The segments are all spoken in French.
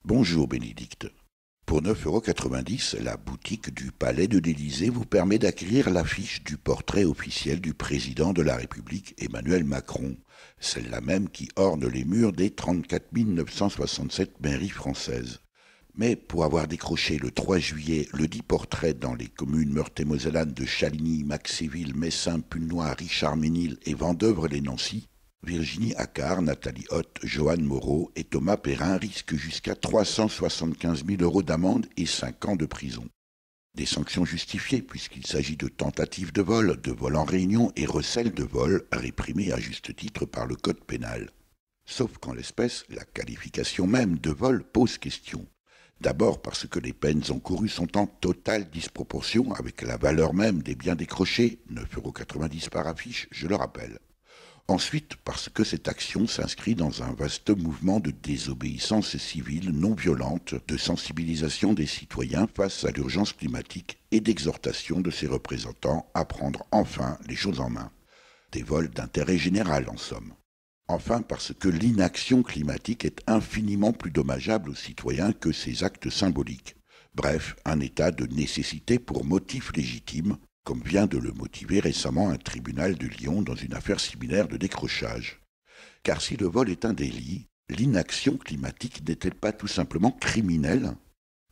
Bonjour Bénédicte. Pour 9,90 €, la boutique du Palais de l'Élysée vous permet d'acquérir l'affiche du portrait officiel du président de la République, Emmanuel Macron, celle-là même qui orne les murs des 34 967 mairies françaises. Mais pour avoir décroché le 3 juillet le dit portrait dans les communes meurthe-et-mosellane de Chaligny, Maxéville, Messin, Pulnoy, Richard-Ménil et Vendeuvre-les-Nancy, Virginie Accard, Nathalie Hoth, Joanne Moreau et Thomas Perrin risquent jusqu'à 375 000 € d'amende et 5 ans de prison. Des sanctions justifiées puisqu'il s'agit de tentatives de vol en réunion et recel de vol réprimés à juste titre par le code pénal. Sauf qu'en l'espèce, la qualification même de vol pose question. D'abord parce que les peines encourues sont en totale disproportion avec la valeur même des biens décrochés, 9,90 € par affiche, je le rappelle. Ensuite, parce que cette action s'inscrit dans un vaste mouvement de désobéissance civile non violente, de sensibilisation des citoyens face à l'urgence climatique et d'exhortation de ses représentants à prendre enfin les choses en main. Des vols d'intérêt général en somme. Enfin, parce que l'inaction climatique est infiniment plus dommageable aux citoyens que ces actes symboliques. Bref, un état de nécessité pour motif légitime, comme vient de le motiver récemment un tribunal de Lyon dans une affaire similaire de décrochage. Car si le vol est un délit, l'inaction climatique n'est-elle pas tout simplement criminelle ?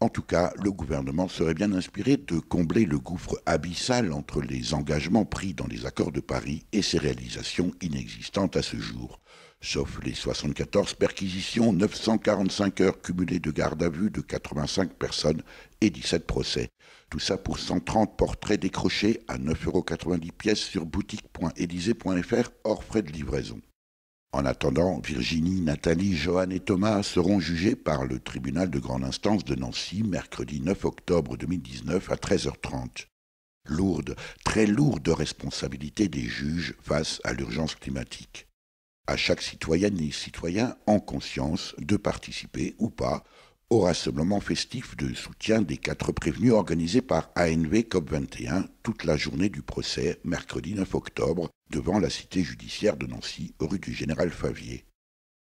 En tout cas, le gouvernement serait bien inspiré de combler le gouffre abyssal entre les engagements pris dans les accords de Paris et ses réalisations inexistantes à ce jour. Sauf les 74 perquisitions, 945 heures cumulées de garde à vue de 85 personnes et 17 procès. Tout ça pour 130 portraits décrochés à 9,90 € pièce sur boutique.elysée.fr hors frais de livraison. En attendant, Virginie, Nathalie, Joanne et Thomas seront jugés par le tribunal de grande instance de Nancy mercredi 9 octobre 2019 à 13h30. Lourde, très lourde responsabilité des juges face à l'urgence climatique. À chaque citoyenne et citoyen en conscience de participer ou pas au rassemblement festif de soutien des 4 prévenus organisé par ANV COP21 toute la journée du procès mercredi 9 octobre devant la cité judiciaire de Nancy rue du Général Favier.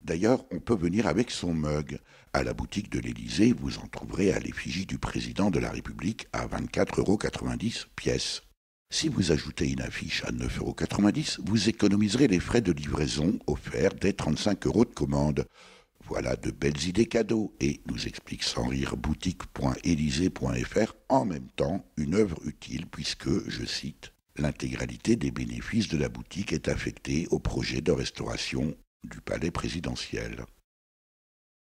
D'ailleurs, on peut venir avec son mug. À la boutique de l'Élysée, vous en trouverez à l'effigie du président de la République à 24,90 € pièce. Si vous ajoutez une affiche à 9,90 €, vous économiserez les frais de livraison offerts dès 35 € de commande. Voilà de belles idées cadeaux et, nous explique sans rire boutique.elysée.fr, en même temps une œuvre utile puisque, je cite, « l'intégralité des bénéfices de la boutique est affectée au projet de restauration du palais présidentiel ».